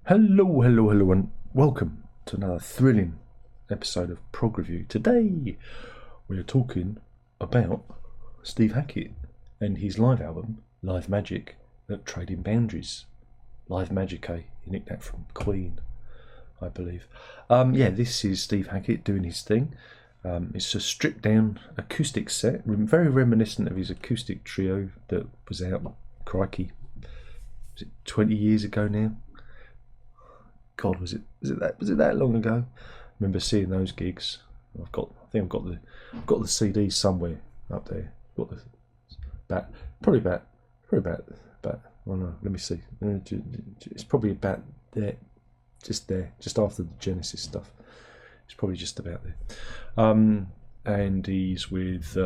Hello, and welcome to another thrilling episode of PROG Review. Today, we're talking about Steve Hackett and his live album, Live Magic at Trading Boundaries. Live Magic, he nicked that from Queen, I believe. This is Steve Hackett doing his thing. It's a stripped down acoustic set, very reminiscent of his acoustic trio that was out, crikey, was it 20 years ago now? God, was it that long ago? I remember seeing those gigs. I think I've got the CD somewhere up there. Got the probably about. Oh no, let me see. It's probably about there, just after the Genesis stuff. It's probably just about there. And he's with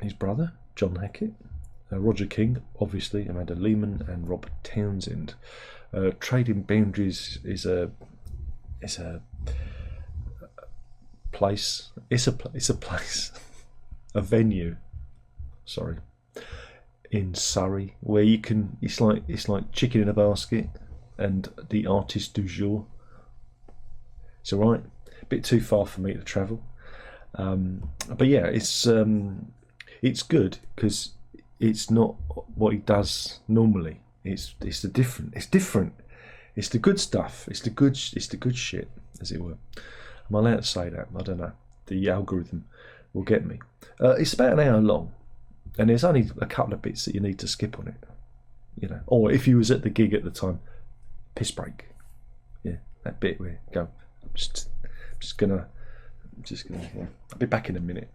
his brother John Hackett, Roger King, obviously, Amanda Lehman, and Robert Townsend. Trading Boundaries is a place. It's a place, a venue. Sorry, in Surrey, where you can. It's like chicken in a basket, and the artist du jour. It's all right. A bit too far for me to travel, but yeah, it's good because it's not what he does normally. It's different. It's the good stuff. It's the good shit, as it were. Am I allowed to say that? I don't know. The algorithm will get me. It's about an hour long, and there's only a couple of bits that you need to skip on it. Or if you was at the gig at the time, piss break. Yeah, that bit where you go. I'm just gonna. Yeah, I'll be back in a minute.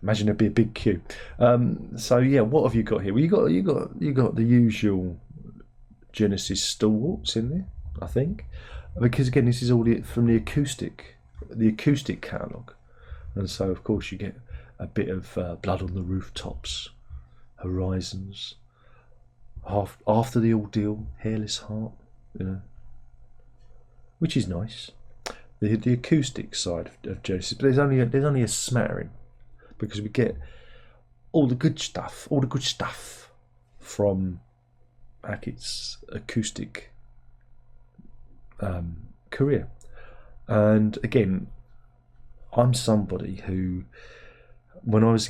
Imagine there'd be a big queue. What have you got here? Well, you got the usual Genesis stalwarts in there, I think, because again, this is all from the acoustic catalogue, and so of course you get a bit of Blood on the Rooftops, Horizons, After the Ordeal, Hairless Heart, which is nice. The acoustic side of Genesis, but there's only a smattering. Because we get all the good stuff from Hackett's acoustic career. And again, I'm somebody who, when I was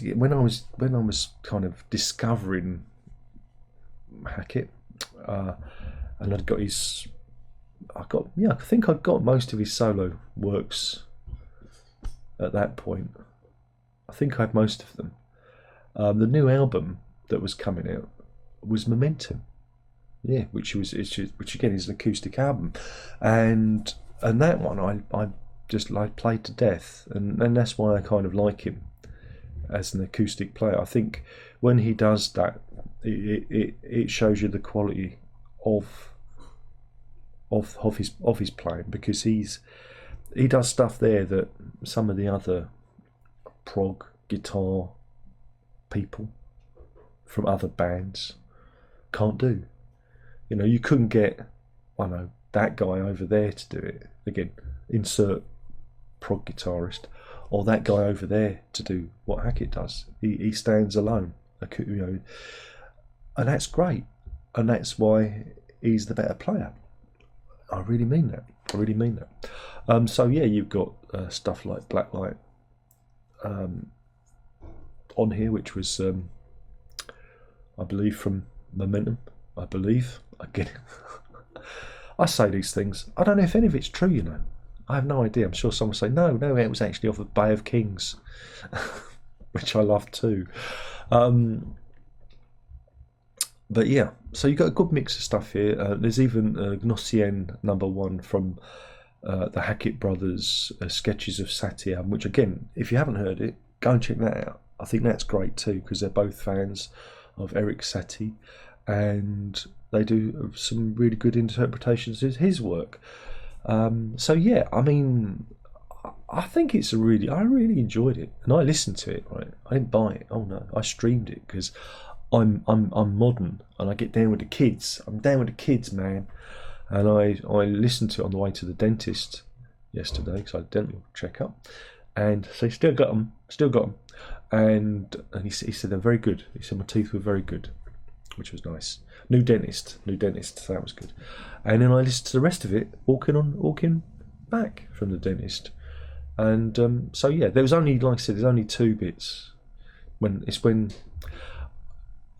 kind of discovering Hackett, and I think I'd got most of his solo works at that point. I think I had most of them. The new album that was coming out was Momentum, which again is an acoustic album, and that one I just played to death, and that's why I kind of like him as an acoustic player. I think when he does that, it shows you the quality of his playing, because he does stuff there that some of the other prog guitar people from other bands can't do. You couldn't get, that guy over there to do it. Again, insert prog guitarist, or that guy over there to do what Hackett does. He stands alone, and that's great, and that's why he's the better player. I really mean that. You've got stuff like Blacklight on here, which was I believe from Momentum. Again, I say these things, I don't know if any of it's true. I have no idea. I'm sure someone will say no, it was actually off of Bay of Kings, which I love too. But yeah, so you've got a good mix of stuff here. There's even Gnossienne #1 from the Hackett brothers' Sketches of Satie album, which again, if you haven't heard it, go and check that out. I think that's great too, because they're both fans of Eric Satie, and they do some really good interpretations of his work. I think I really enjoyed it, and I listened to it. Right, I didn't buy it. Oh no, I streamed it because I'm modern, and I get down with the kids. I'm down with the kids, man. And I listened to it on the way to the dentist yesterday, because I had a dental checkup, and so he still got them, and he said they're very good. He said my teeth were very good, which was nice. New Dentist, that was good. And then I listened to the rest of it walking back from the dentist. And so yeah, there was only, like I said, there's only 2 bits. And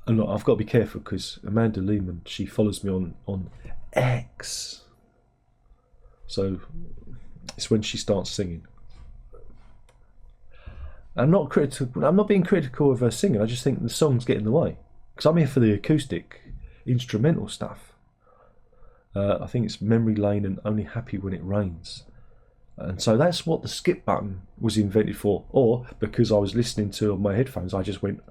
look, I've got to be careful because Amanda Lehman, she follows me on X. So it's when she starts singing. I'm not being critical of her singing. I just think the songs get in the way because I'm here for the acoustic, instrumental stuff. I think it's Memory Lane and Only Happy When It Rains, and so that's what the skip button was invented for. Or because I was listening to it on my headphones, I just went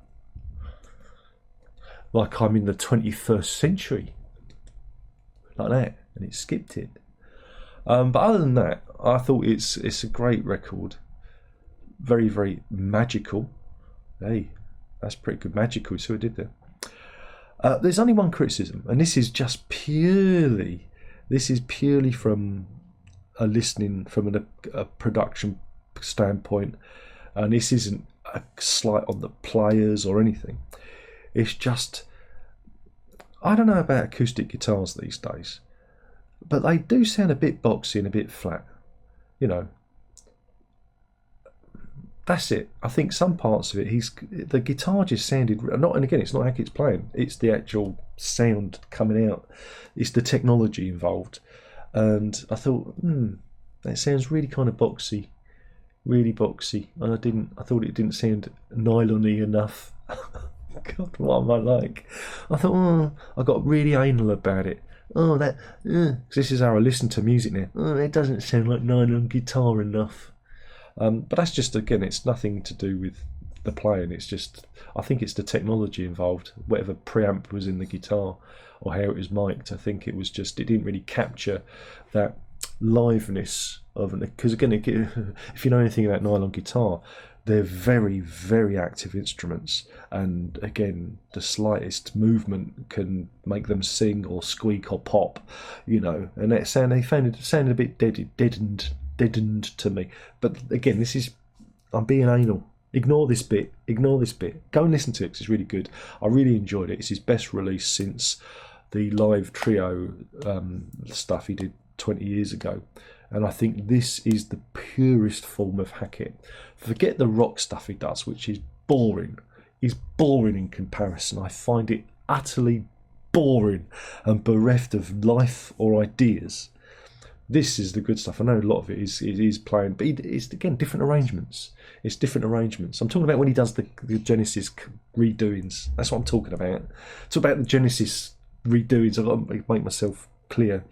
like I'm in the 21st century, like that, and it skipped it. But other than that, I thought it's a great record. Very, very magical. Hey, that's pretty good. Magical, so it did there. There's only one criticism, and this is purely from a listening, from a production standpoint, and this isn't a slight on the players or anything. It's just, I don't know about acoustic guitars these days, but they do sound a bit boxy and a bit flat, you know. That's it. I think some parts of it, the guitar just sounded not. And again, it's not Hackett's playing; it's the actual sound coming out. It's the technology involved, and I thought, that sounds really kind of boxy, really boxy. And I thought it didn't sound nylon-y enough. God, what am I like? I thought, I got really anal about it. Cause this is how I listen to music now. It doesn't sound like nylon guitar enough. But that's just, again, it's nothing to do with the playing. It's just, I think it's the technology involved. Whatever preamp was in the guitar or how it was mic'd, I think it didn't really capture that liveness of an. Because again, if you know anything about nylon guitar, they're very, very active instruments, and again, the slightest movement can make them sing or squeak or pop, you know. And they sounded a bit deadened to me. But again, I'm being anal. Ignore this bit. Go and listen to it because it's really good. I really enjoyed it. It's his best release since the live trio stuff he did 20 years ago. And I think this is the purest form of Hackett. Forget the rock stuff he does, which is boring. He's boring in comparison. I find it utterly boring and bereft of life or ideas. This is the good stuff. I know a lot of it is playing, but it's, again, different arrangements. It's different arrangements. I'm talking about when he does the Genesis redoings. That's what I'm talking about. Talk about the Genesis redoings. I've got to make myself clear.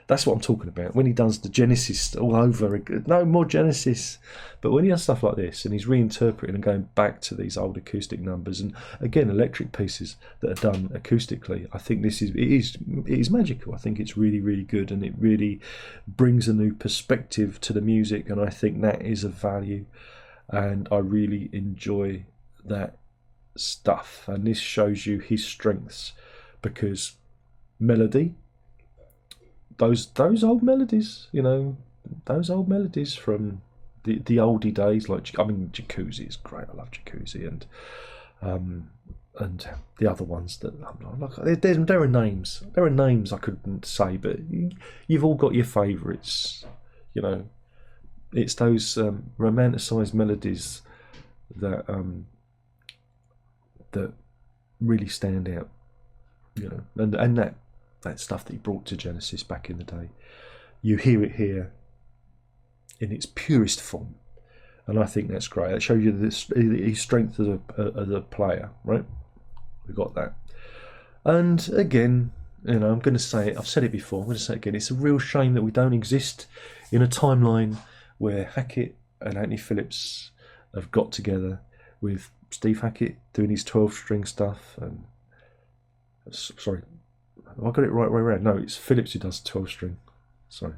That's what I'm talking about. When he does the Genesis all over, no more Genesis. But when he does stuff like this, and he's reinterpreting and going back to these old acoustic numbers, and again, electric pieces that are done acoustically, I think it is magical. I think it's really, really good, and it really brings a new perspective to the music, and I think that is of value, and I really enjoy that stuff. And this shows you his strengths, because melody, those old melodies, you know, those old melodies from the oldie days, like, I mean, Jacuzzi is great. I love Jacuzzi, and the other ones that there are names I couldn't say, but you've all got your favourites, you know. It's those romanticised melodies that really stand out, you know, and that stuff that he brought to Genesis back in the day. You hear it here in its purest form, and I think that's great. It shows you his strength as a player, right? We got that. And again, you know, I'm going to say it. I've said it before. I'm going to say it again. It's a real shame that we don't exist in a timeline where Hackett and Anthony Phillips have got together with Steve Hackett doing his 12-string stuff. And sorry, have I got it right way around? No, it's Phillips who does 12-string. Sorry.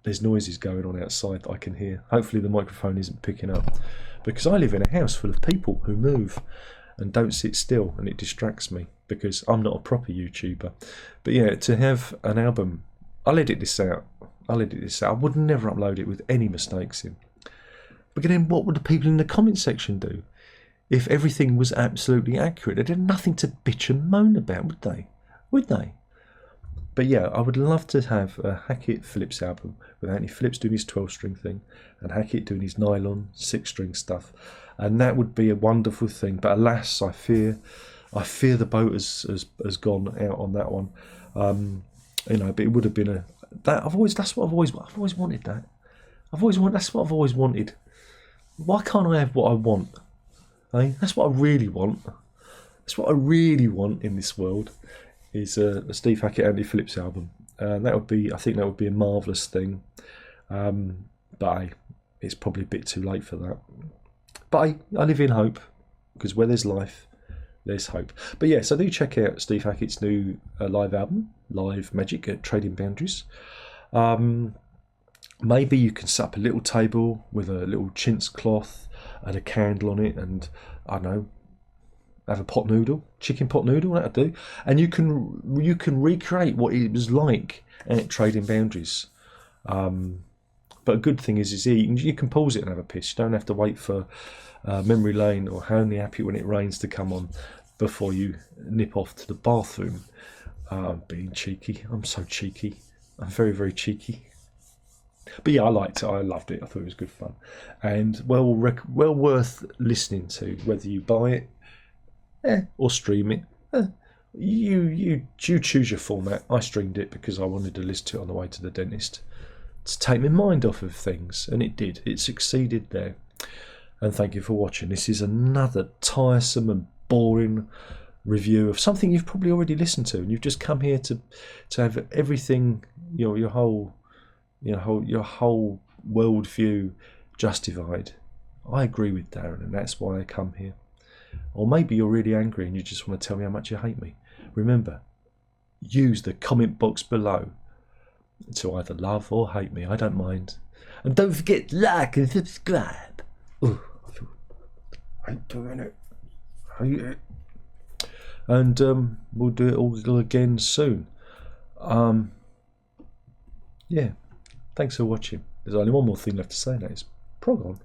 There's noises going on outside that I can hear. Hopefully the microphone isn't picking up, because I live in a house full of people who move and don't sit still, and it distracts me because I'm not a proper YouTuber. But yeah, to have an album, I'll edit this out. I would never upload it with any mistakes in. But then what would the people in the comment section do if everything was absolutely accurate? They'd have nothing to bitch and moan about, would they? would they? But yeah, I would love to have a Hackett Phillips album with Anthony Phillips doing his 12-string thing and Hackett doing his nylon 6-string stuff, and that would be a wonderful thing. But alas, I fear the boat has gone out on that one. You know, but it would have been I've always wanted that. That's what I've always wanted. Why can't I have what I want? That's what I really want. That's what I really want in this world. Is a Steve Hackett Andy Phillips album. I think that would be a marvellous thing. But it's probably a bit too late for that. But I live in hope, because where there's life, there's hope. But yeah, so do check out Steve Hackett's new live album, Live Magic at Trading Boundaries. Maybe you can set up a little table with a little chintz cloth and a candle on it, and I don't know, have a chicken pot noodle, that'll do. And you can recreate what it was like at Trading Boundaries. But a good thing is you can pause it and have a piss. You don't have to wait for Memory Lane or Only Happy When It Rains to come on before you nip off to the bathroom. Being cheeky. I'm so cheeky. I'm very, very cheeky. But yeah, I liked it. I loved it. I thought it was good fun. And well worth listening to, whether you buy it or stream it. You choose your format. I streamed it because I wanted to listen to it on the way to the dentist, to take my mind off of things, and it did. It succeeded there. And thank you for watching. This is another tiresome and boring review of something you've probably already listened to, and you've just come here to have everything, your whole world view justified. I agree with Darren, and that's why I come here. Or maybe you're really angry and you just want to tell me how much you hate me. Remember, use the comment box below to either love or hate me. I don't mind. And don't forget to like and subscribe. Ooh, I hate doing it. I hate it. And we'll do it all again soon. Yeah. Thanks for watching. There's only one more thing left to say, and that is prog on.